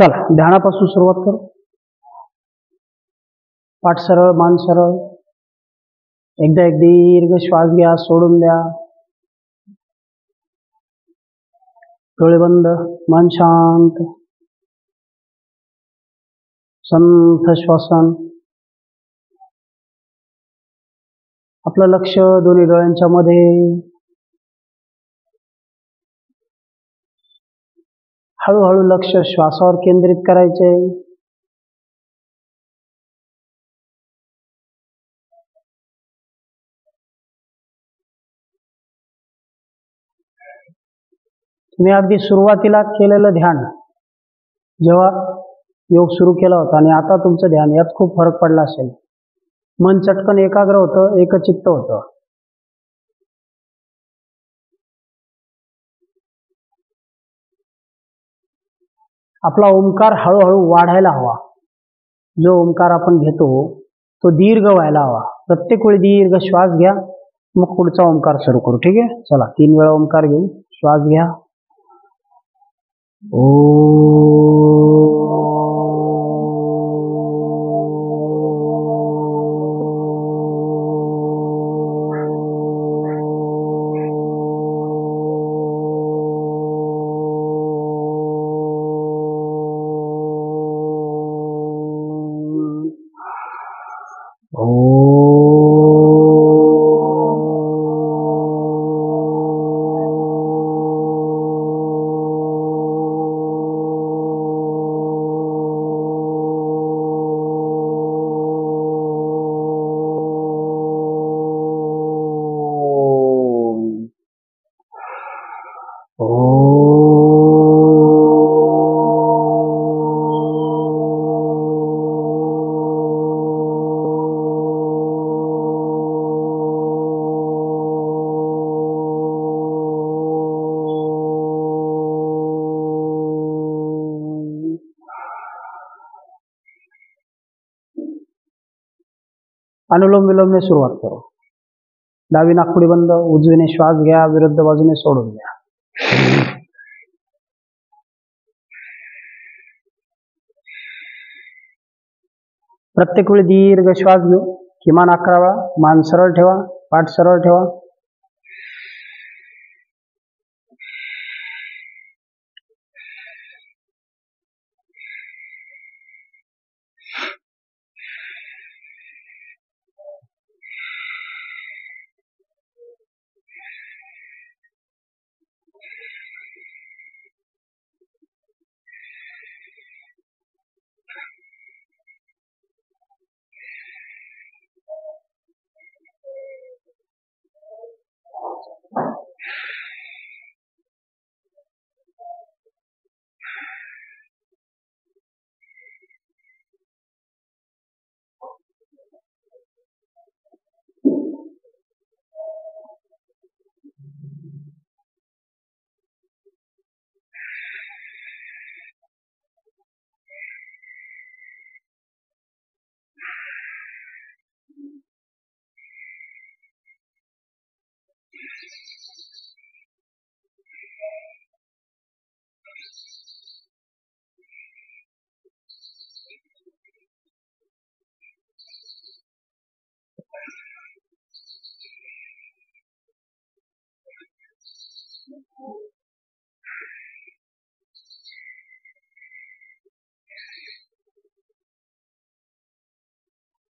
चला ध्यानापासून सुरुवात करू. पाठ सरळ, मान सरळ. एकदा एक दीर्घ श्वास घ्या, सोडून द्या. डोळे बंद, मन शांत. संथ श्वसन. आपलं लक्ष दोन्ही डोळ्यांच्या मध्ये. हळूहळू लक्ष श्वासावर केंद्रित करायचे. तुम्ही अगदी सुरुवातीला केलेलं ध्यान, जेव्हा योग सुरू केला होता आणि आता तुमचं ध्यान, यात खूप फरक पडला असेल. मन चटकन एकाग्र होतं, एकचित्त होतं. आपला ओंकार हळूहळू वाढायला हवा. जो ओंकार आपण घेतो तो दीर्घ व्हायला हवा. प्रत्येक वेळी दीर्घ श्वास घ्या, मग पुढचा ओंकार सुरू करू. ठीक आहे, चला 3 वेळा ओंकार घेऊ. श्वास घ्या. ओ अनुलोम विलोमने सुरुवात करू. डावी नाकपुडी बंद, उजवीने श्वास घ्या, विरुद्ध बाजूने सोडून द्या. प्रत्येक वेळी दीर्घ श्वास घेऊ. किमान 11 वेळा. मान सरळ ठेवा, पाठ सरळ ठेवा.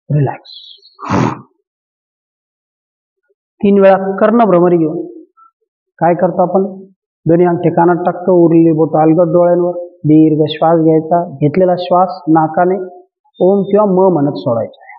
रिलॅक्स. 3 वेळा कर्ण भ्रमरी घेऊ. काय करतो आपण? दोन्ही अंगठे कानात टाकतो, उरलेली बोट अलगद डोळ्यांवर. दीर्घ श्वास घ्यायचा. घेतलेला श्वास नाकाने ओम किंवा म म्हणत सोडायचा.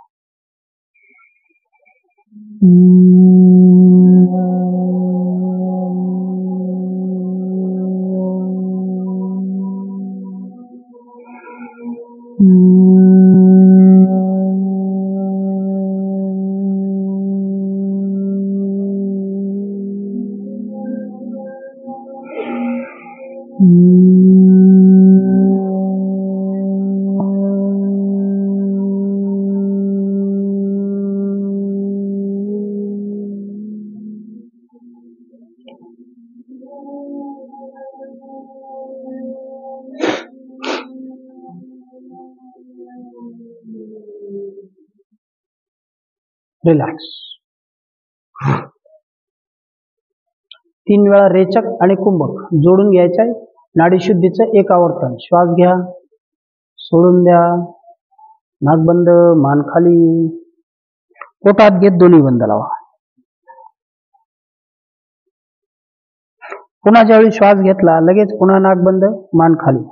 रिलॅक्स. 3 वेळा रेचक आणि कुंभक जोडून घ्यायचं आहे. नाडीशुद्धीचं एक आवर्तन. श्वास घ्या, सोडून द्या, नाक बंद, मान खाली, पोटात घेत दोन्ही बंद लावा. पुन्हा ज्यावेळी श्वास घेतला लगेच पुन्हा नाक बंद, मान खाली.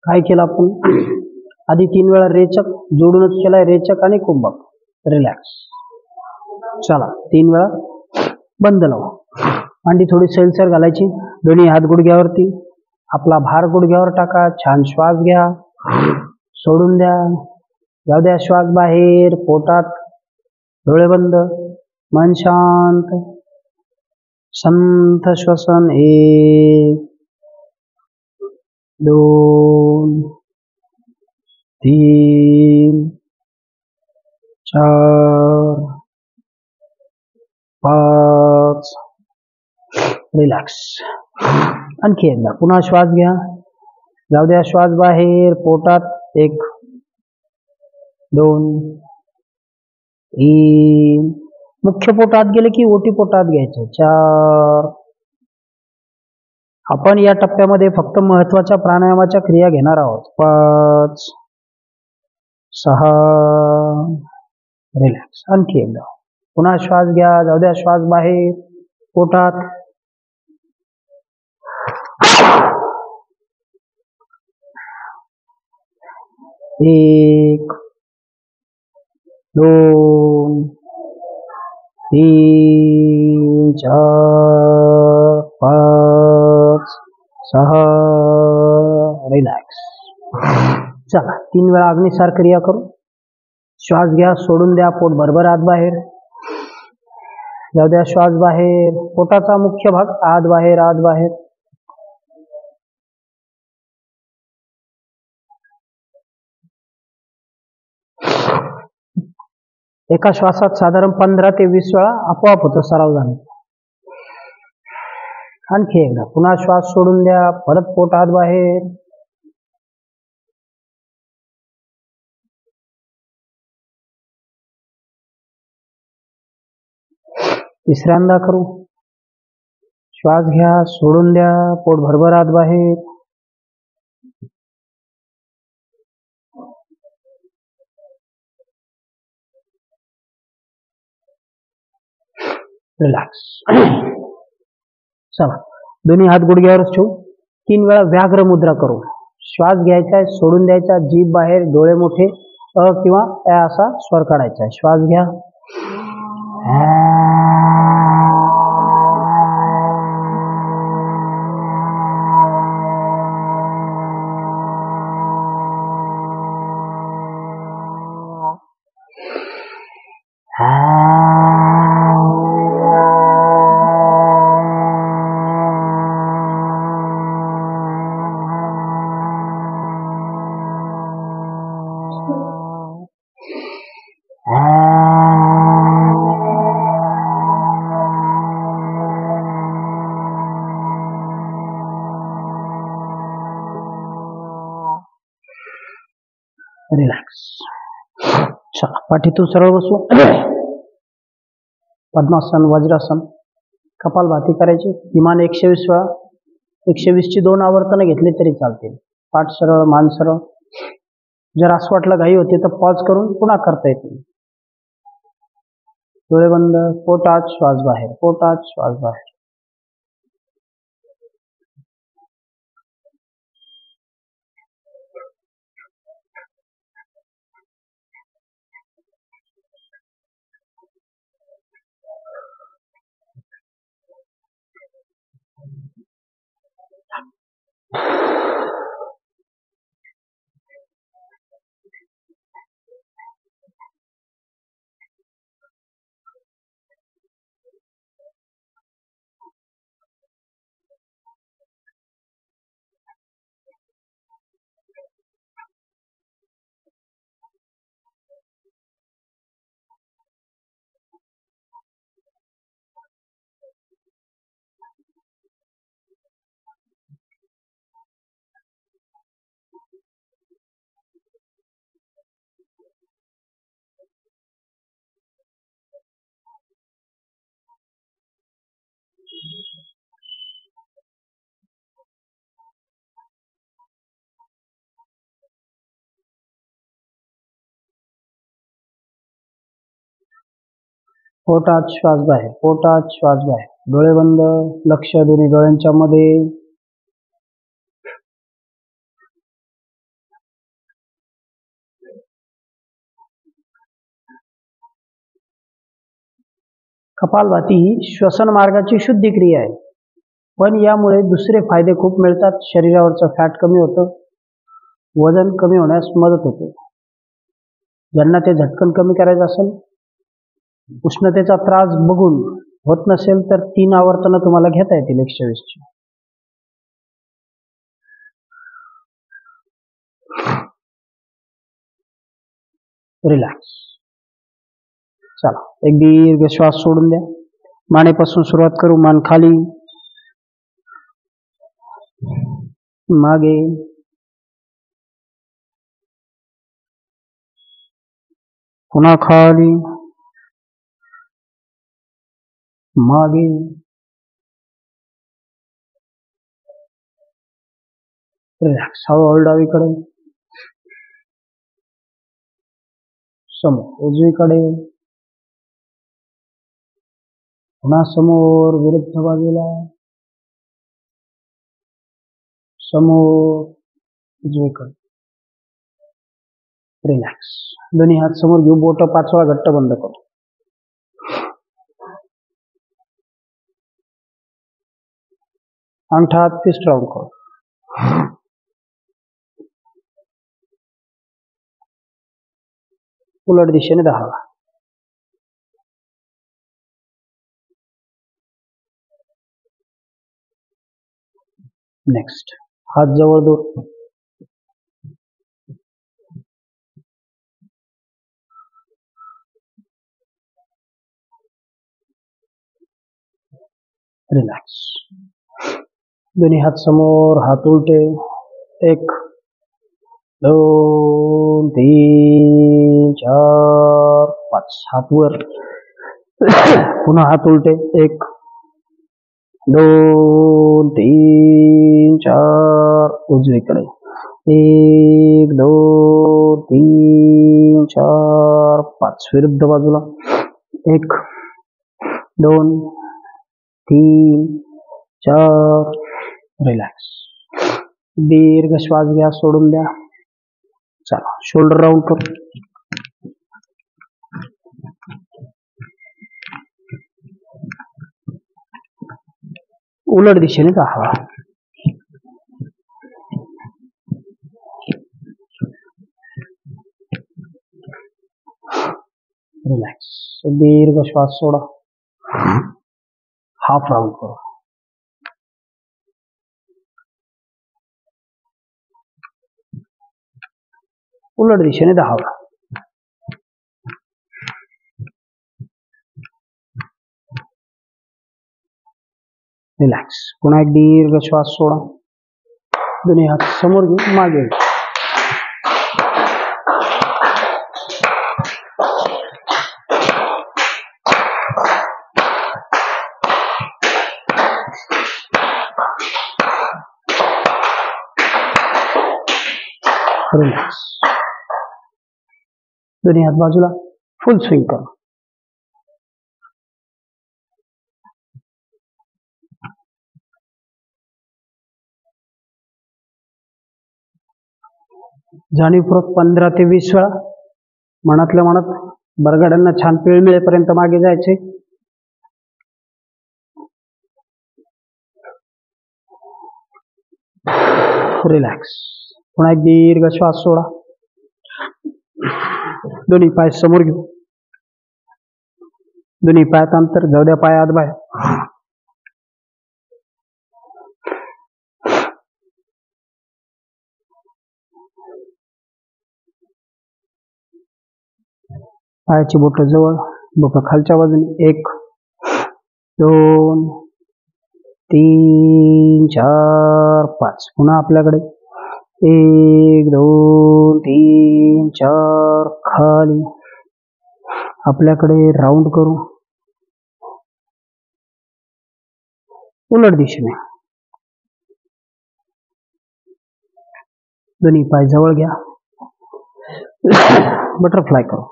काय केलं आपण? आधी 3 वेळा रेचक जोडूनच केलाय, रेचक आणि कुंभक. रिलॅक्स. चला 3 वेळा बंद लावा. मांडी थोडी सैलसर घालायची. दोन्ही हात गुडघ्यावरती. आपला भार गुडघ्यावर टाका. छान श्वास घ्या, सोडून द्या. जाऊ द्या श्वास बाहेर, पोटात. डोळे बंद, मन शांत. संथ श्वसन. 1 2 3 4 5. रिलॅक्स. आणखी एकदा पुन्हा श्वास घ्या. जाऊ द्या श्वास बाहेर, पोटात. 1 2 3. मुख्य पोटात गेले की ओटी पोटात घ्यायचं. 4. आपण या टप्प्यामध्ये फक्त महत्वाच्या प्राणायामाच्या क्रिया घेणार आहोत. 5 6. रिलॅक्स. आणखी एकदा पुन्हा श्वास घ्या. जाऊ द्या श्वास बाहेर, पोटात. 1 2 3 4 5 6. रिलॅक्स. चला 3 वेळा अग्निसार क्रिया करू. श्वास घ्या, सोडून द्या, पोट भरभर आत बाहेर. जाऊ द्या श्वास बाहेर, पोटाचा मुख्य भाग आत बाहेर, आत बाहेर. एका श्वासात साधारण 15 ते 20 वेळा आपोआप होतं सराव झाला. आणखी एकदा पुन्हा श्वास सोडून द्या, परत पोट आत बाहेर. तिसऱ्यांदा करू. श्वास घ्या, सोडून द्या, पोट भरभर आत बाहेर. रिलॅक्स. चला दोन्ही हात गुडघ्यावरच ठेवू. 3 वेळा व्याघ्र मुद्रा करू. श्वास घ्यायचा आहे, सोडून द्यायचा, जीभ बाहेर, डोळे मोठे, अ किंवा ए असा स्वर काढायचा आहे. श्वास घ्या. रिलॅक्स. चला पाठीतून सरळ बसू. पद्मासन, वज्रासन, कपालभाती करायची. किमान 120 वेळा. 120ची 2 आवर्तनं घेतली तरी चालतील. पाठ सरळ, मान सरळ. जर असं वाटलं घाई होते तर पॉज करून पुन्हा करता येते. डोळे बंद. पोटात श्वास बाहेर, पोटात श्वास बाहेर. पोटात श्वास बाहेर, पोटात श्वास बाहेर. डोळे बंद. लक्ष दोन्ही डोळ्यांच्या मध्ये. कपालभाती ही श्वसन मार्गाची शुद्धी क्रिया आहे, पण यामुळे दुसरे फायदे खूप मिळतात. शरीरावरचं फॅट कमी होतं, वजन कमी होण्यास मदत होते. ज्यांना ते झटकन कमी करायचं असेल, उष्णतेचा त्रास बघून होत नसेल तर 3 आवर्तनं तुम्हाला घेता येतील 120ची. रिलॅक्स. चला एक दीर्घ श्वास सोडून द्या. मानेपासून सुरुवात करू. मान खाली, मागे, पुन्हा खाली, मागे, रिलॅक्स. हळूहळू डावीकडे, समोर उजवीकडे, पुन्हा समोर विरुद्ध बाजूला, समोर उजवीकडे. रिलॅक्स. दोन्ही हात समोर घेऊ. बोट 5 वेळा घट्ट बंद करू. अंगठा हात फिस्ट राऊंड करू. उलट दिशेने 10 वेळा. नेक्स्ट. हात जवळ दूर. रिलॅक्स. दोन्ही हात समोर, हात उलटे. 1 2 3 4 5. हात वर. पुन्हा हात उलटे. 1 2 3 4. उजवीकडे. 1 2 3 4 5. विरुद्ध बाजूला. 1 2 3 4. रिलॅक्स. दीर्घ श्वास घ्या, सोडून द्या. चला शोल्डर राऊंड करू. उलट दिशेने 10 वेळा. रिलॅक्स. दीर्घ श्वास सोडा. हाफ राऊंड करू. उलट दिशेने 10 वेळा. रिलॅक्स. पुन्हा एक दीर्घ श्वास सोडा. दोन्ही हात समोर घेऊन मागे. रिलॅक्स. दोन्ही हात बाजूला, फुल स्विंग करा. जाणीवपूर्वक 15 ते 20 वेळा मनातल्या मनात बरगड्यांना छान पीळ मिळेपर्यंत मागे जायचे. रिलॅक्स. पुन्हा एक दीर्घ श्वास सोडा. दोन्ही पाय समोर घेऊ. दोन्ही पायात अंतर, जाऊ द्या पाय आत बाहेर. पायाची बोट जवळ, बोट खालच्या बाजूने. 1 2 3 4 5. पुन्हा आपल्याकडे 1 2 3 4. खाली आपल्याकडे राऊंड करू, उलट दिशेने. दोन्ही पाय जवळ घ्या. बटरफ्लाय करू.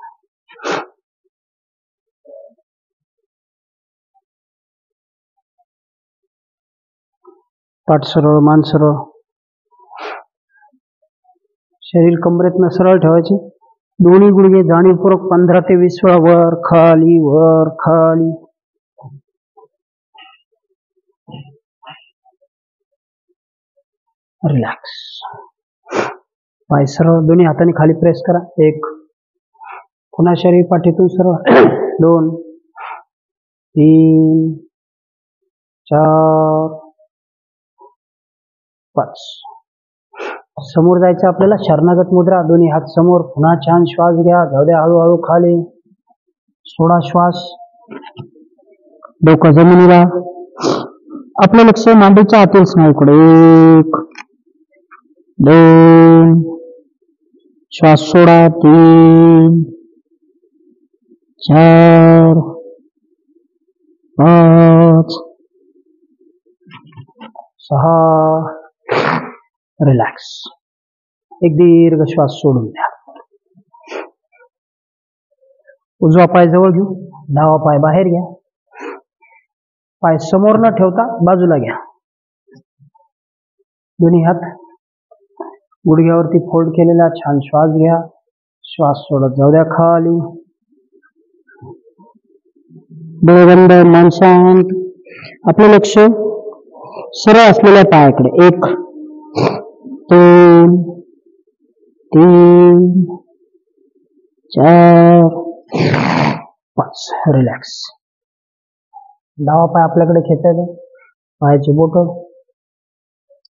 पाठ सरळ, मान सरळ. शरीर कमरेतनं सरळ ठेवायचे. दोन्ही गुडघे जाणीवपूर्वक 15 ते 20 वेळा वर खाली, वर खाली. रिलॅक्स. पाय सरळ, दोन्ही हाताने खाली प्रेस करा. 1. पुन्हा शरीर पाठीतून सरळ. 2 3 4 5. समोर जायचं आपल्याला, शरणागत मुद्रा. दोन्ही हात समोर. पुन्हा छान श्वास घ्या, जाऊ द्या हळूहळू खाली. सोडा श्वास. डोकं जमिनीला. आपलं लक्ष मांडीच्या आतील स्नायूकडे. 1 2. श्वास सोडा. 3 4 5 6. रिलॅक्स. एक दीर्घ श्वास सोडून द्या. उजवा पाय जवळ घेऊ, डावा पाय बाहेर घ्या. पाय समोर न ठेवता बाजूला घ्या. दोन्ही हात गुडघ्यावरती फोल्ड केलेला. छान श्वास घ्या. श्वास सोडत जाऊ द्या खाली. डोळे बंद, मन शांत. आपलं लक्ष सरळ असलेल्या पायाकडे. 1 2 3 4 5. रिलॅक्स. डावा पाय आपल्याकडे खेचायचा. पायाची बोट.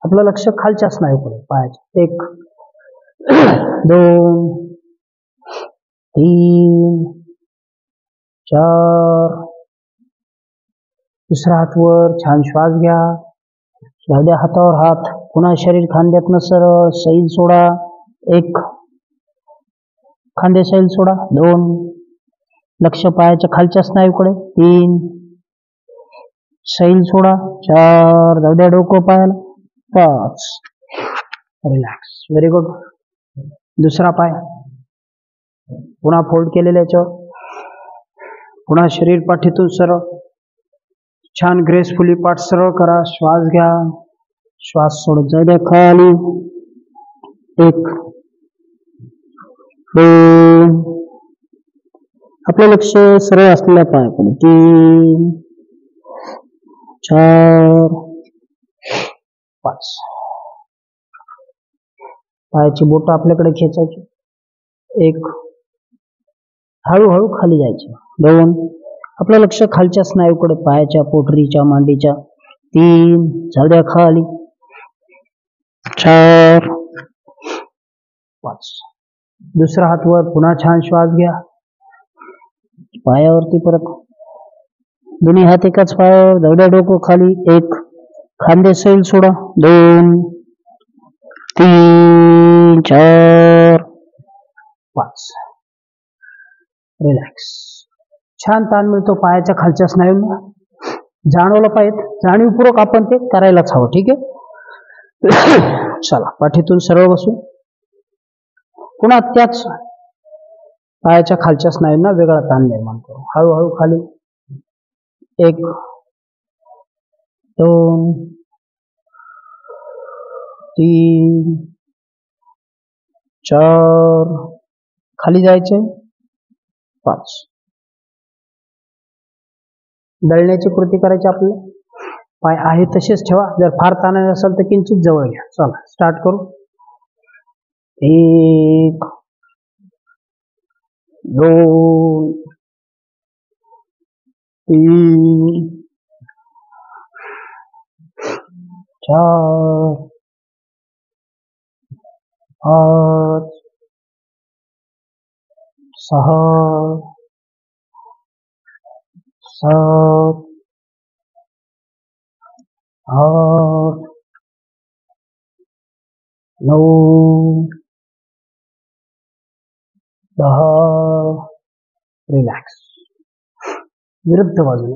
आपलं लक्ष खालच्या स्नायूकडे पायाचे. 1 2 3 4. दुसरा हात वर. छान श्वास घ्या. जाऊ द्या हातावर हात. पुन्हा शरीर खांद्यातनं सरळ. सैल सोडा. 1. खांदे सैल सोडा. 2. लक्ष पायाच्या खालच्या स्नायूकडे. 3. सैल सोडा. 4. जाऊ द्या डोकं पायाला. 5. रिलॅक्स. Very good. दुसरा पाय पुन्हा फोल्ड केलेल्या याच्यावर. पुन्हा शरीर पाठीतून सरळ. छान ग्रेसफुली पाठ सरळ करा. श्वास घ्या. श्वास सोडत जाऊ द्या खाली. 1 2. आपलं लक्ष सरळ असलेल्या पायाकडे. 3 4 5. पायाची बोट आपल्याकडे खेचायची. 1. हळूहळू खाली जायचे. 2. आपलं लक्ष खालच्या स्नायूकडे, पायाच्या, पोटरीच्या, मांडीच्या. 3. जाऊ द्या खाली. 4 5. दुसरा हात वर. पुन्हा छान श्वास घ्या. पायावरती परत. दोन्ही हात एकाच पायावर. जाऊ द्या डोकं खाली. 1. खांदे सैल सोडा. 2 3 4 5. रिलॅक्स. छान ताण मिळतो पायाच्या खालच्या स्नायूंना. जाणवलं पाहिजे. जाणीवपूर्वक आपण ते करायलाच हवं. ठीक आहे. चला पाठीतून सरळ बसू. पुन्हा त्याच पायाच्या खालच्या स्नायूंना वेगळा ताण निर्माण करू. हळूहळू खाली. 1 2 3 4 खाली जायचे 5. दळण्याची कृती करायची आपल्याला. पाय आहे तसेच ठेवा. जर फार ताणायचे असेल तर किंचित जवळ घ्या. चला स्टार्ट करू. 1 2 3 4 5 6 7 8 9 10. रिलॅक्स. विरुद्ध बाजूने.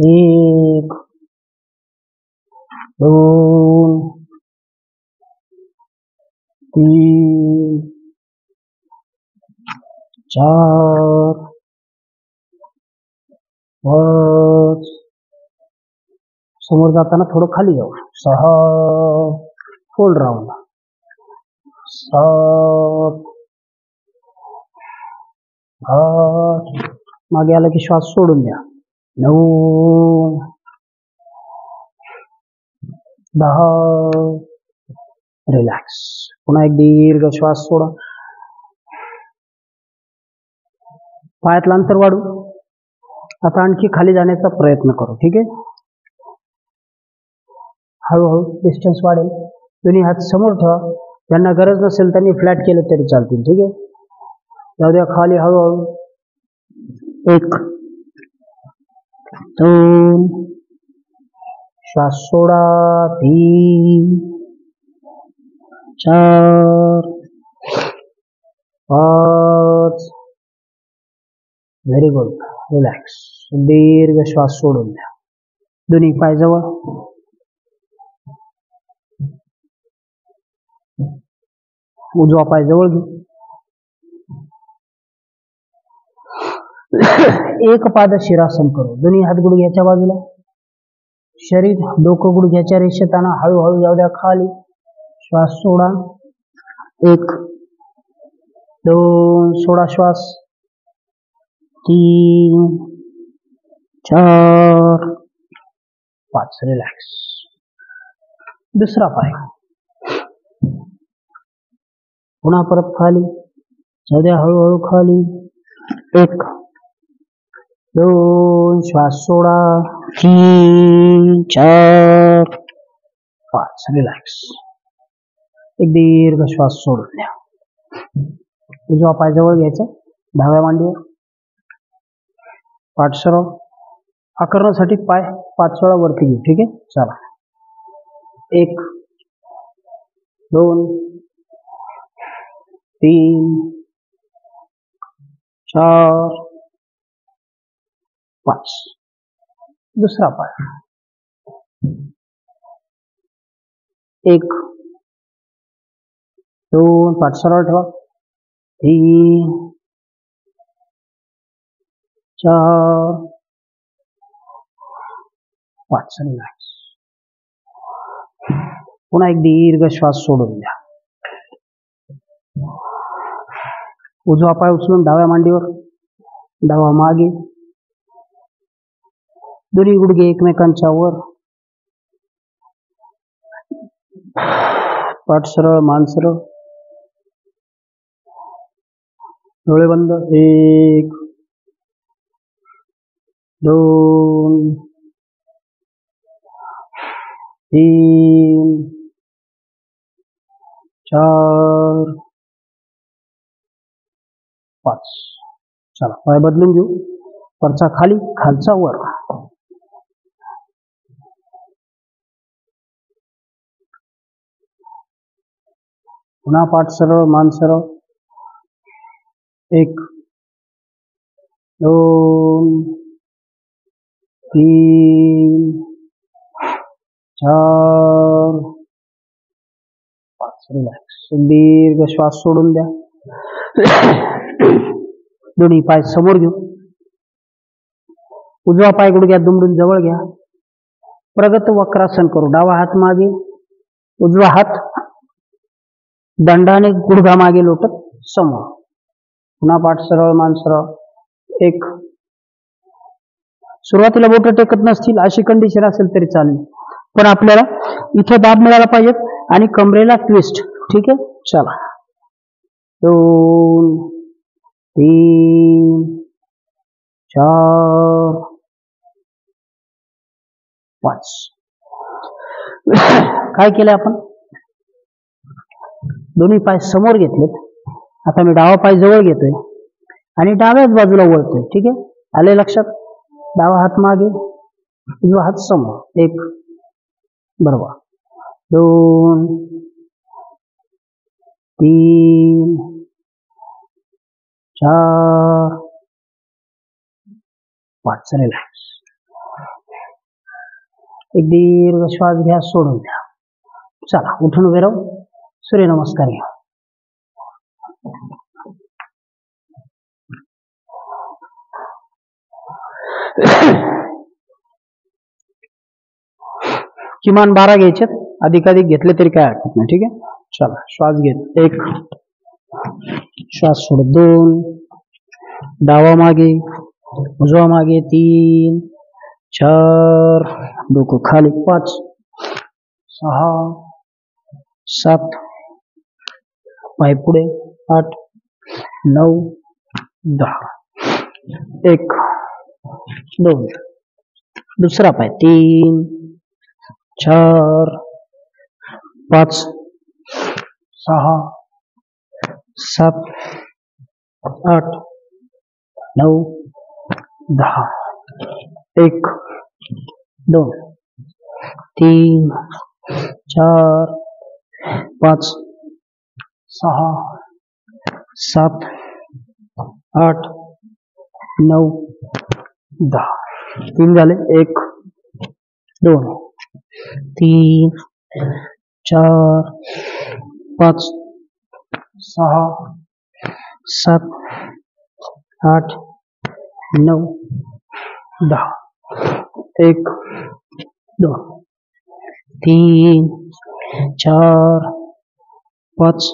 1 2 3 4 5. समोर जाताना थोडं खाली जाऊ. 6 फोल्ड राऊंड. 7 8 मागे आला की श्वास सोडून द्या. 9 10. रिलॅक्स. पुन्हा एक दीर्घ श्वास सोडा. पायातलं अंतर वाढू. आता आणखी खाली जाण्याचा प्रयत्न करू. ठीक आहे. हळूहळू डिस्टन्स वाढेल. दोन्ही हात समोर ठेवा. ज्यांना गरज नसेल त्यांनी फ्लॅट केले तरी चालतील. ठीक आहे. जाऊ द्या खाली हळूहळू. 1 2 श्वास सोडा. 3 4 5. Very good. रिलॅक्स. दीर्घ श्वास सोडून द्या. दोन्ही पाय जवळ. उजवा पाय जवळ घेऊ. एक पाद शिरासन करू. दोन्ही हात गुडघ्याच्या बाजूला. शरीर डोकं गुडघ्याच्या रेषेत आणा. हळूहळू जाऊ द्या खाली. श्वास सोडा. 1 2 सोडा श्वास. 3 4 5. रिलॅक्स. दुसरा पाय. पुन्हा परत खाली. जाऊ द्या हळूहळू खाली. 1 2 श्वास सोडा. 3 4 5. रिलॅक्स. एक दीर्घ श्वास सोडून द्या. उजवा पाय जवळ घ्यायचा. डाव्या मांडीवर. पाठ सरळ. आकरणासाठी पाय 5 वेळा वरती घेऊ. ठीक आहे. चला. 1 2 3 4 5. दुसरा पाय. 1 2 पाठ सरळ ठेवा. 3 4 5. रिलॅक्स. पुन्हा एक दीर्घ श्वास सोडून द्या. उजवा पाय उचलून डाव्या मांडीवर. डावा मागे. दोन्ही गुडघे एकमेकांच्या वर. पाठ सरळ. मान सरळ. डोळे बंद. 1 2 3 4 5. चला पाय बदलून घेऊ. वरचा खाली, खालचा वर. पुन्हा पाठ सरळ. मान सरळ. 1 2 3 4 5. रिलॅक्स. दीर्घ श्वास सोडून द्या. दोन्ही पाय समोर घेऊ. उजवा पाय गुडघ्यात दुमडून जवळ घ्या. प्रगत वक्रासन करू. डावा हात मागे, उजवा हात दंडाने गुडघा मागे लोटत समोर. पुन्हा पाठ सरळ, मान सरळ. एक. सुरुवातीला बोट टेकत नसतील अशी कंडिशन असेल तरी चालेल, पण आपल्याला इथे दाब मिळाला पाहिजेत आणि कमरेला ट्विस्ट. ठीक आहे, चला. 2 3 4 5. काय केलंय आपण? दोन्ही पाय समोर घेतलेत. आता मी डावा पाय जवळ घेतोय आणि डाव्याच बाजूला वळतोय. ठीक आहे, आले लक्षात? डावा हात मागे, उजवा हात समोर. 1 बरोबर. 2 3 4 5. रिलॅक्स. एक दीर्घ श्वास घ्या, सोडून द्या. चला, उठून उभे राहू. सूर्यनमस्कार घ्या. किमान 12 घ्यायचे, अधिकाधिक घेतले तरी काय हरकत नाही. ठीक आहे, चला. श्वास घेत. 1 श्वास सोड. 2 डावा मागे, उजवा मागे. 3 4 डोकं खाली. 5 6 7 पाय पुढे. 8 9 10. 1 2 दुसरा पाय. 3 4 5 6 7 8 9 10. 1 2 3 4 5 6 7 8 9 10. 3 झाले. 1 2 3 4 5 6 7 8 9 10. 1 2 3 4 5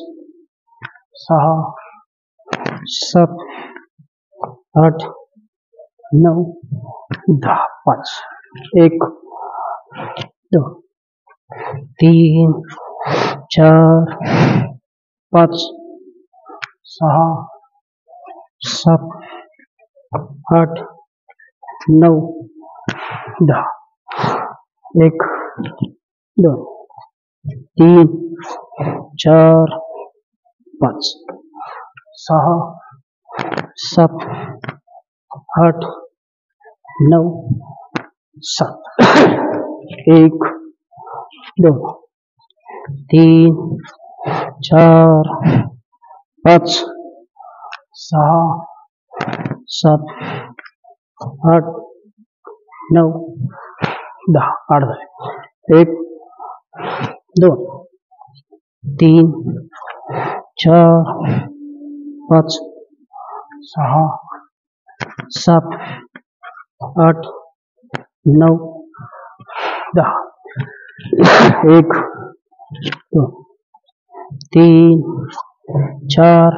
6 7 8 9 10. 5 1 2 3 4 5 6 7 8 9 10. 1 2 3 4 5 6 7 8 9 7. 1 2 3 4 5 6 7 8 9 10. 8 झाले. 1 2 3 4 5 6 7 8 9 10. 1 2 3 4.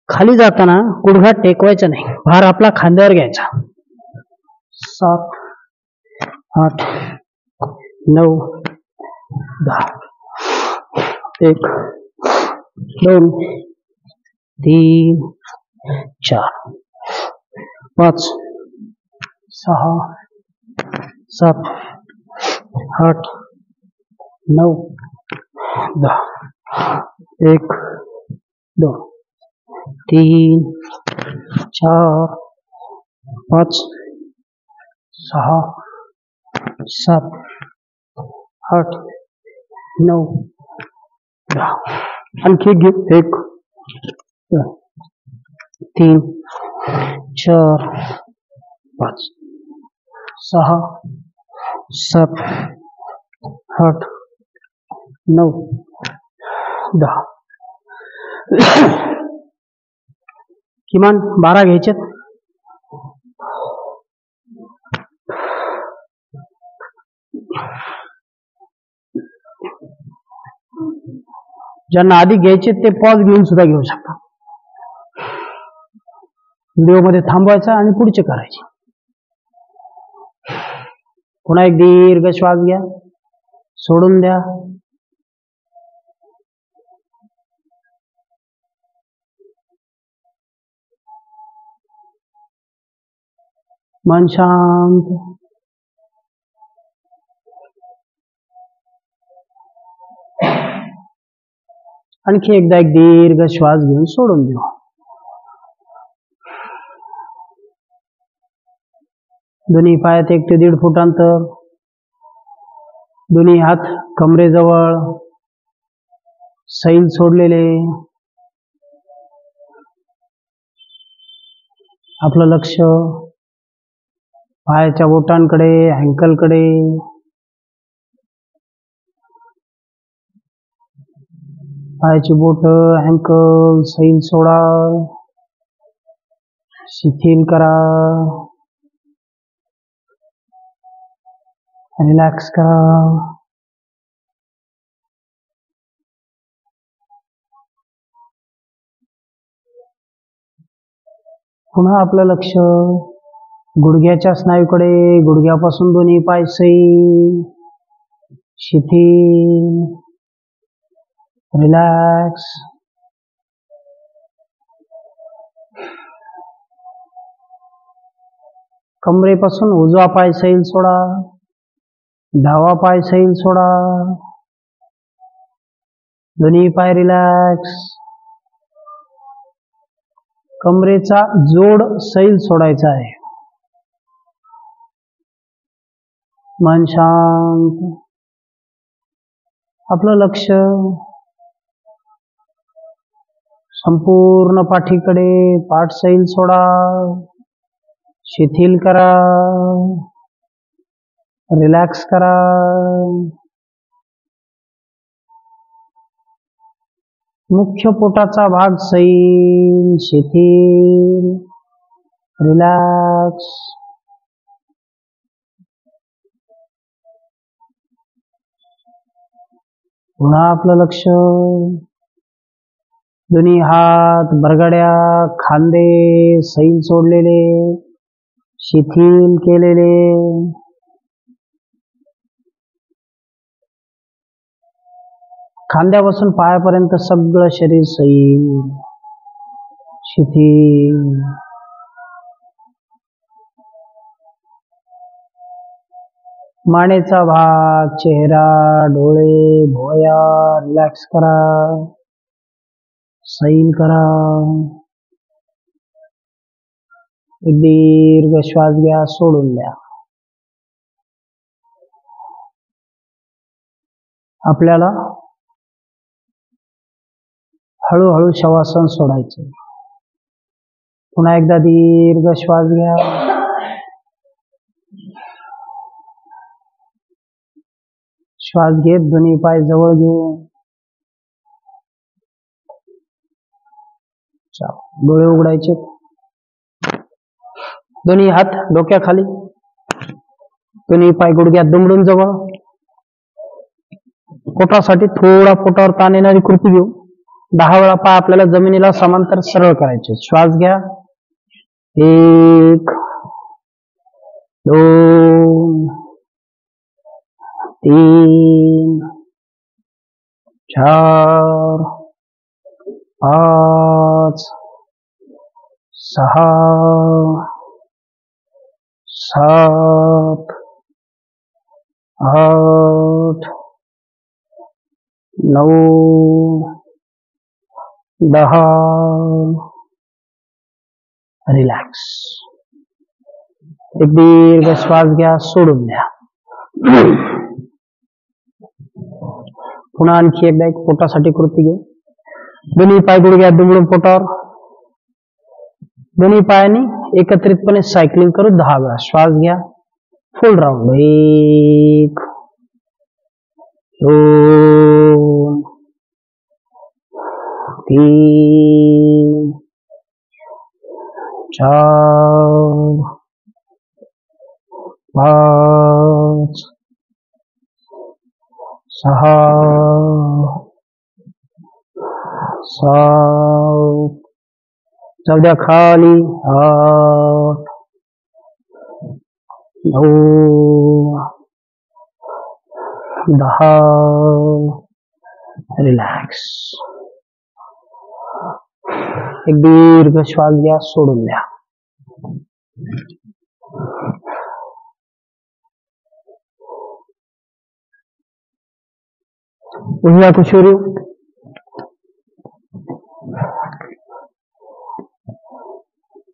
खाली जाताना गुडघा टेकवायचा नाही, भार आपला खांद्यावर घ्यायचा. 7 8 9 10. 1 2 3 4 5 6 7 8 9 10. 1 2 3 4 5 6 7 8 9 10. आणखी घे. 1 2 3 4 5 6 7 8 9 10. किमान 12 घ्यायचे. ज्यांना आधी घ्यायचे ते पॉज घेऊन सुद्धा घेऊ शकता. व्हिडिओ मध्ये थांबवायचा आणि पुढचे करायचे. पुन्हा एक दीर्घ श्वास घ्या, सोडून द्या. मन शांत. आणखी एकदा एक दीर्घ श्वास घेऊन सोडून देऊ. दोन्ही पायात 1 ते 1.5 फूट अंतर. दोन्ही हात कमरेजवळ. सैल सोडलेले. आपलं लक्ष पायाच्या बोटांकडे, अँकलकडे. पायाची बोट, अँकल सैल सोडा, शिथिल करा, रिलॅक्स करा. पुन्हा आपलं लक्ष गुडघ्याच्या स्नायूकडे. गुडघ्यापासून दोन्ही पाय सैल, शिथिल, रिलॅक्स. कमरेपासून उजवा पाय सैल सोडा, डावा पाय सैल सोडा. दोन्ही पाय रिलॅक्स. कमरेचा जोड सैल सोडायचा आहे. मन शांत. आपलं लक्ष संपूर्ण पाठीकडे. पाठ सैल सोडा, शिथिल करा, रिलॅक्स करा. मुख्य पोटाचा भाग सैल, शिथिल, रिलॅक्स. पुन्हा आपलं लक्ष दोन्ही हात, बरगड्या, खांदे सैल सोडलेले, शिथिल केलेले. खांद्यापासून पायापर्यंत सगळं शरीर सैल, शिथिल. मानेचा भाग, चेहरा, डोळे, भोया रिलॅक्स करा, सैल करा. एक दीर्घ श्वास घ्या, सोडून द्या. आपल्याला हळूहळू शवासन सोडायचे. पुन्हा एकदा दीर्घ श्वास घ्या. श्वास घेत दोन्ही पाय जवळ घेऊन डोळे उघडायचे. दोन्ही हात डोक्याखाली. दोन्ही पाय गुडघ्यात दुमडून जवळ. पोटासाठी थोडा पोटावर ताण येणारी कृती घेऊ. 10 वेळा पाय आपल्याला जमिनीला समांतर सरळ करायचे. श्वास घ्या. 1 2 3 4 5 6 7 8 9 10. रिलॅक्स. एक दीर्घ श्वास घ्या, सोडून द्या. पुन्हा आणखी एकदा एक पोटासाठी कृती घेऊ. दोन्ही पाय गुडघ्यात दुमडून पोटावर. दोन्ही पायांनी एकत्रितपणे सायकलिंग करू 10 वेळा. श्वास घ्या, फुल राऊंड. 1 2 3 4 5 6 7 जाऊ द्या खाली 8 9 10 रिलॅक्स. एक दीर्घ श्वास घ्या, सोडून द्या. उजव्या कुशीवर येऊ.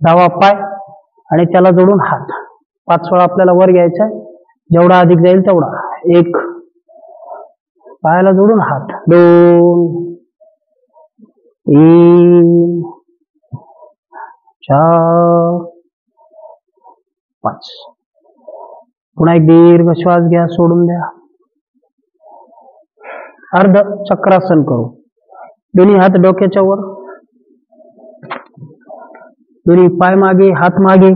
डावा पाय आणि त्याला जोडून हात. 5 वेळा आपल्याला वर घ्यायचा. जेवढा अधिक जाईल तेवढा. 1 पायाला जोडून हात. 2 3 4 5. पुन्हा एक दीर्घ श्वास घ्या, सोडून द्या. अर्ध चक्रासन करू. दोन्ही हात डोक्याच्या वर, दोन्ही पाय मागे, हात मागे.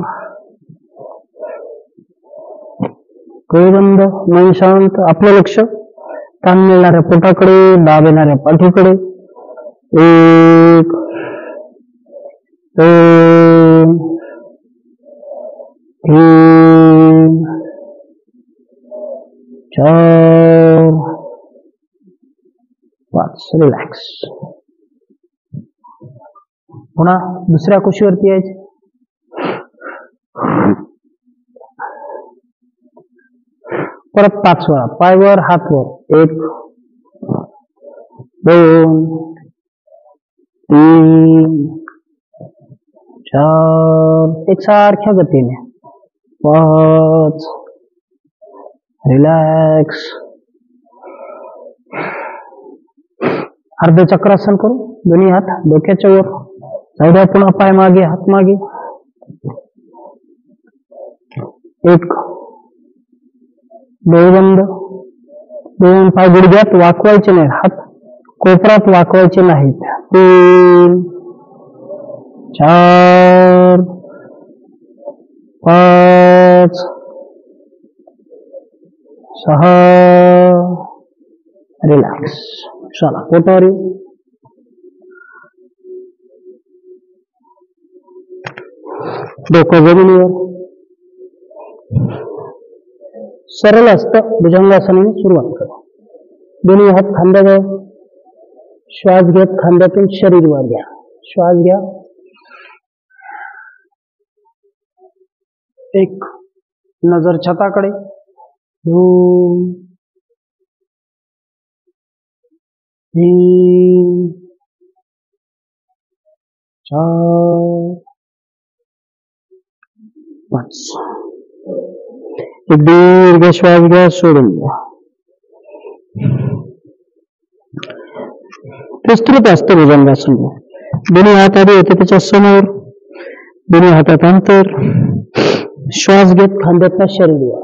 डोळे बंद, मन शांत. आपलं लक्ष ताण मिळणाऱ्या पोटाकडे, दाब येणाऱ्या पाठीकडे. 1 2 3 4 5. रिलॅक्स. पुन्हा दुसऱ्या कुशीवरती यायचे. परत 5 वेळा पाय वर, हात वर. 1 2 3 4. एकसारख्या गतीने. 5. रिलॅक्स. अर्ध चक्रासन करू. दोन्ही हात डोक्याच्या वर. जाऊ द्या. पुन्हा पाय मागे, हात मागे. 1 डोळे बंद. 2 पाय गुडघ्यात वाकवायचे नाही, हात कोपरात वाकवायचे नाहीत. 3 4 5 6. रिलॅक्स. चला पोटावर येऊ. डोकं जमिनीवर. सरळ असतं भुजंगासनाने सुरुवात करा. दोन्ही हात खांद्याजवळ. श्वास घेत खांद्यातून शरीर वर घ्या. श्वास घ्या. 1 नजर छताकडे. 2 3 4 5. एक दीर्घ श्वास घ्या, सोडून द्या. विस्तृत असतं भुजंगासन. दोन्ही हात आधी होते त्याच्या समोर, दोन्ही हातात अंतर. श्वास घेत खांद्यातनं शरीर वर.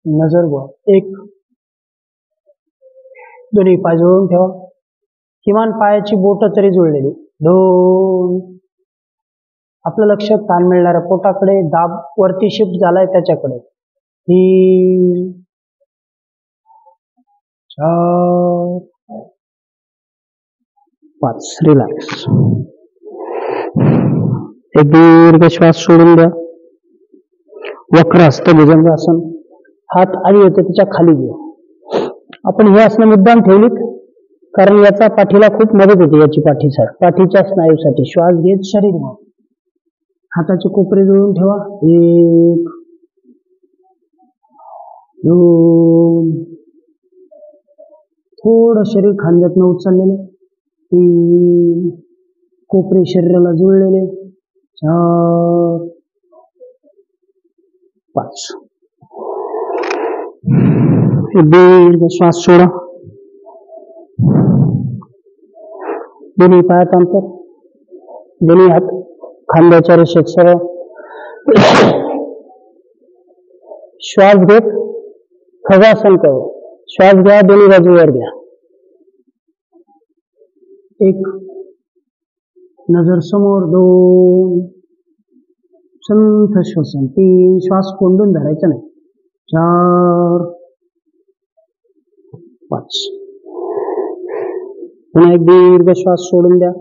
नजर वर. 1 दोन्ही पाय जुळवून ठेवा. किमान पायाची बोट तरी जुळलेली. 2 आपलं लक्ष ताण मिळणाऱ्या पोटाकडे, दाब वरती शिफ्ट झालाय त्याच्याकडे. 3 4 5. रिलॅक्स. एक दीर्घ श्वास सोडून द्या. वक्र हस्त भुजंगासन. हात आधी होते त्याच्या खाली घ्या. आपण हे आसनं मुद्दाम ठेवलीत कारण याचा पाठीला खूप मदत होते. याची पाठीच्या स्नायूसाठी. श्वास घेत शरीर वर. हाताचे कोपरे जुळून ठेवा. 1 2 थोडं शरीर खांद्यातनं उचललेले. 3 कोपरे शरीराला जुळलेले. 4 5. दीर्घ श्वास सोडा. दोन्ही पायात अंतर. दोन्ही हात खांद्याच्या रेषेत सरळ. श्वास घेत खगासन करू. श्वास घ्या, दोन्ही बाजूवर घ्या. 1 नजर समोर 2, संथ श्वसन 3, श्वास कोंडून धरायचा नाही 4, 5. पुन्हा एक दीर्घ श्वास सोडून द्या.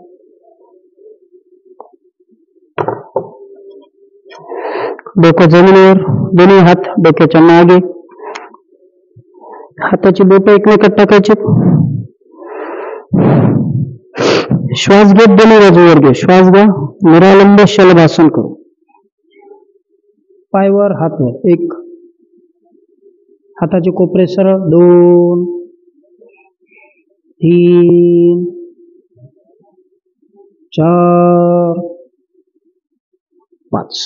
डोकं जमिनीवर, दोन्ही हात डोक्याच्या मागे, हाताची बोटं एकमेकात टाकायची. श्वास घेत दोन्ही बाजूवर घे. श्वास घ्या. निरालंब शलभासन करू. पायवर हात वर. 1, हाताचे कोपरे सरळ. 2, 3, 4, 5.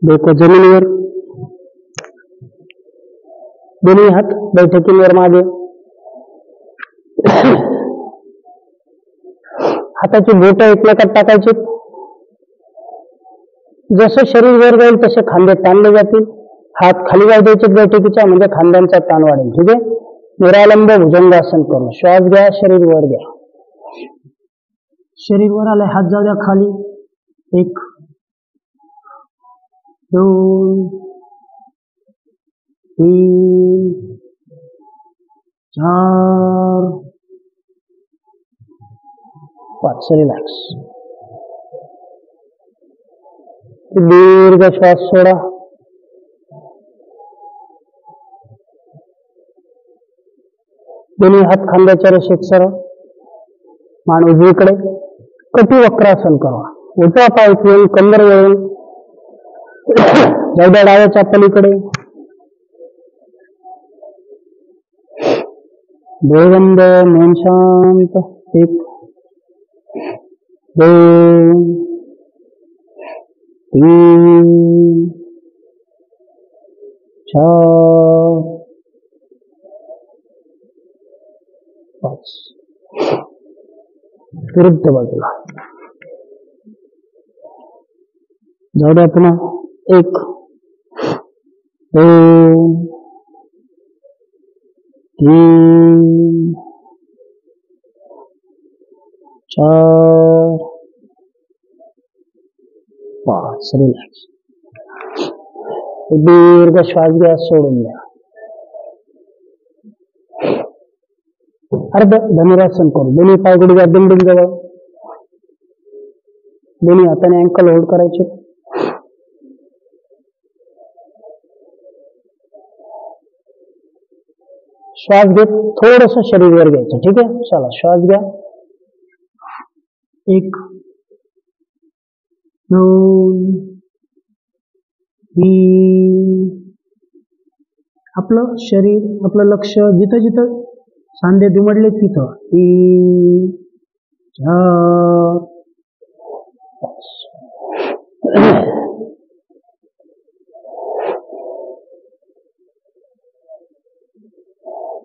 डोकं जमिनीवर, दोन्ही हात बैठकीवर मागे. हाताची बोटं एकमेकात टाकायची. जसं शरीर वर जाईल तसे खांदे ताणले जातील. हात खाली जाऊ द्यायचे बैठकीच्या, म्हणजे खांद्यांचा ताण वाढेल. ठीक आहे. निरालंब भुजंगासन करून श्वास घ्या. शरीर वर घ्या. शरीर वर आलंय. हात जाऊ द्या खाली. 1, 2, 3, 4, 5. रिलॅक्स. दीर्घ श्वास सोडा. दोन्ही हात खांद्याच्या रेषेत सरळ. मान उजवीकडे. कटी वक्रासन करा. उजवा पाय उचलून कंबर वळून जाऊ द्या डाव्याच्या पलीकडे. डोळबंद, मन शांत. 1, 2, 3, 4, 5. विरुद्ध बाजूला जाऊ द्या पुन्हा. 1, 2, 3, 4, 5. रिलॅक्स. दीर्घ श्वास घ्या. सोडून द्या. अर्ध धनुरासन करू. दोन्ही पाय गुडघ्या बिंदून जवळ. दोन्ही हाताने अँकल होल्ड करायचे. श्वास घेत थोडस शरीर वर घ्यायचं. ठीक आहे. चला श्वास घ्या. 1, 2, 3. आपलं शरीर, आपलं लक्ष जिथं जिथं सांधे दुमडले तिथं. 3, 4, 5.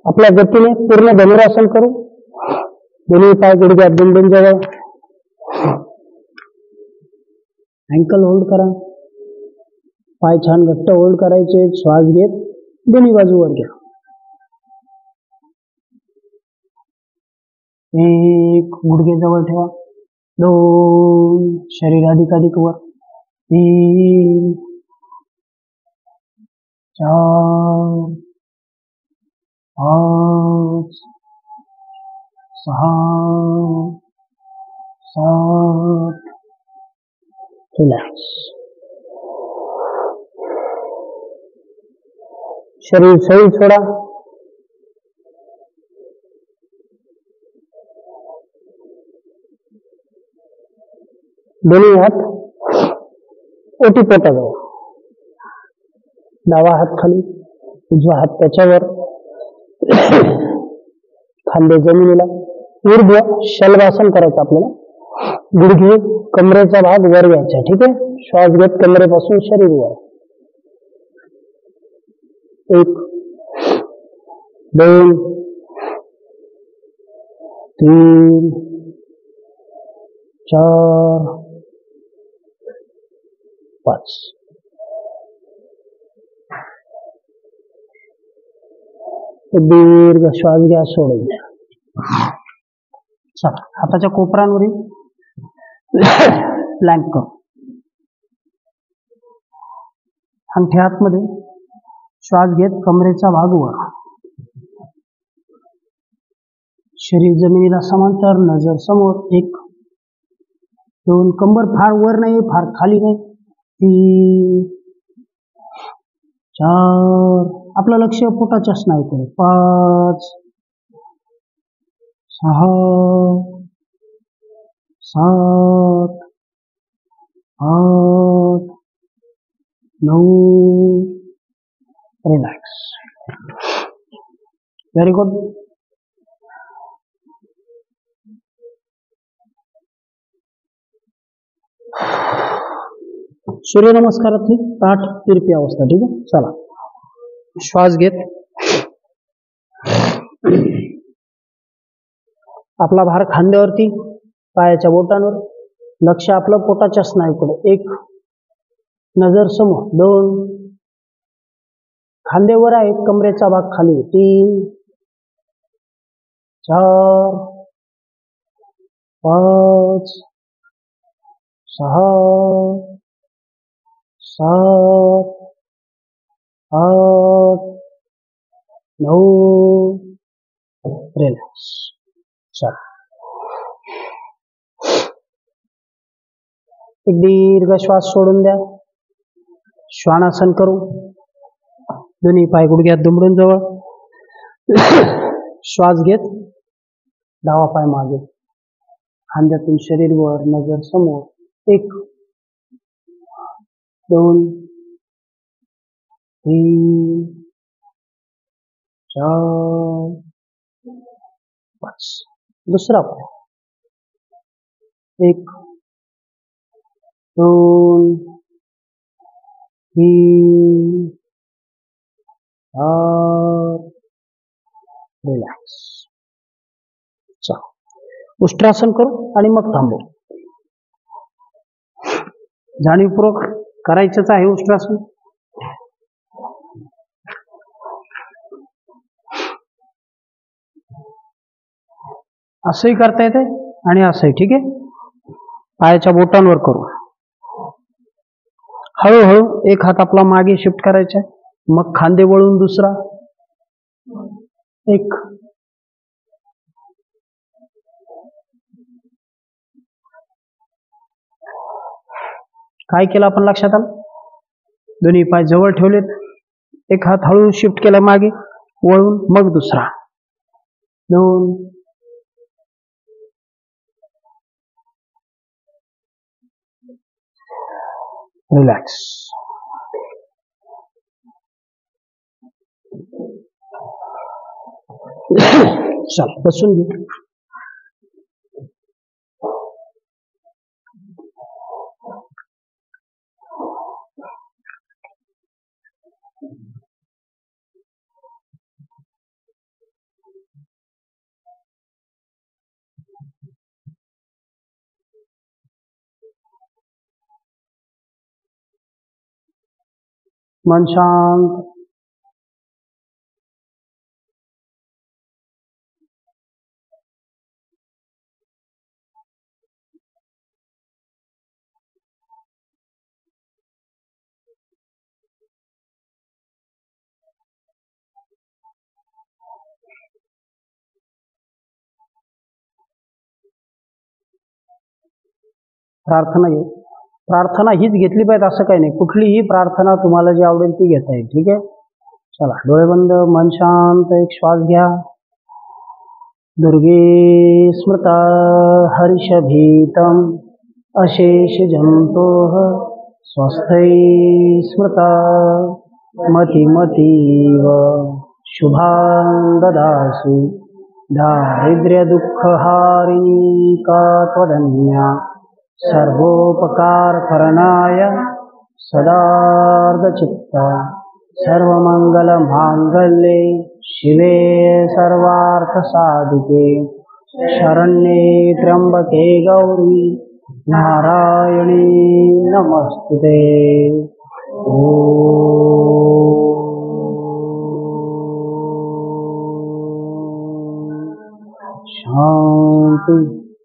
आपल्या गतीने पूर्ण धनुरासन करू. दोन्ही पाय गुडघ्यात बिंदून जवळ. अँकल होल्ड करा. पाय छान घट्ट होल्ड करायचे. श्वास घेत दोन्ही बाजूवर घ्या. 1, गुडघे जवळ ठेवा. 2, शरीर अधिकाधिक वर. 3, 4, 5, 6, 7. रिलॅक्स. शरीर सैल सोडा. दोन्ही हात ओटी पोटाजवळ. डावा हात खाली, उजवा हात त्याच्यावर. खांदे जमिनीला. ऊर्ध्व शलभासन करायचं आपल्याला. गुडघे कमरेचा भाग वर घ्यायचा. ठीक आहे. श्वास घेत कमरेपासून शरीर वर. 1, 2, 3, 4, 5. एक दीर्घ श्वास घ्या, सोडून द्या. चला, हाताच्या कोपरांवरील प्लँक करू. अंगठे आतमध्ये, श्वास घेत कमरेचा भाग वर, शरीर जमिनीला समांतर, नजर समोर. 1 2, कंबर फार वर नाही, फार खाली नाही. 3 4, आपलं लक्ष पोटाच्या स्नायूकडे. 5 6 7 8 9. रिलॅक्स. Very good. सूर्यनमस्कारातली ताठ तिरपी अवस्था. ठीक आहे. चला, श्वास घेत आपला भार खांद्यावरती, पायाच्या बोटांवर, लक्ष आपलं पोटाच्या स्नायूकडे. 1 नजर समोर. 2 खांद्यावर आहेत, कमरेचा भाग खाली. 3 4 5 6 7 8 9. रिलॅक्स. चला, एक दीर्घ श्वास सोडून द्या. श्वानासन करू. दोन्ही पाय गुडघ्यात दुमडून जवळ. श्वास घेत डावा पाय मागे, खांद्यातून शरीर वर, नजर समोर. 1 2 3 4 5. दुसरा पाय. 1 2 3 4. रिलॅक्स. चला, उष्ट्रासन करू आणि मग थांबू. जाणीवपूर्वक करायचंच आहे उष्ट्रासन. असंही करता येते आणि असंही. ठीक आहे. पायाच्या बोटांवर करू. हळूहळू एक हात आपला मागे शिफ्ट करायचा, मग खांदे वळून दुसरा. 1 काय केलं आपण लक्षात आलं? दोन्ही पाय जवळ ठेवलेत, एक हात हळू शिफ्ट केला मागे वळून, मग दुसरा. 2 रिलॅक्स. चल, बसून घे. मन शांत. प्रार्थना घे. प्रार्थना हीच घेतली पाहिजे असं काही नाही. कुठलीही प्रार्थना तुम्हाला जी आवडेल ती घेता येईल. ठीक आहे. चला, डोळे बंद, मन शांत. एक श्वास घ्या. दुर्गे स्मृता हर्षभीतम अशेष जंतोः स्वस्थै स्मृता मतिमतीव शुभां ददासि दारिद्र्य दुःखहारिणी का त्वदन्या सर्वोपकार करणाय सदार्धचित्ता सर्वमंगल मांगल्ये शिवे सर्वार्थसाधिके शरण्ये त्र्यंबके गौरी नारायणी नमस्तुते.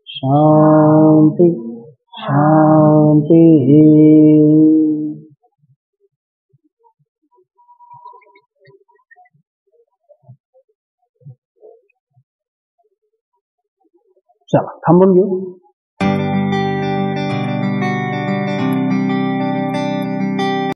शांति शांति। चला थांबून घेऊ.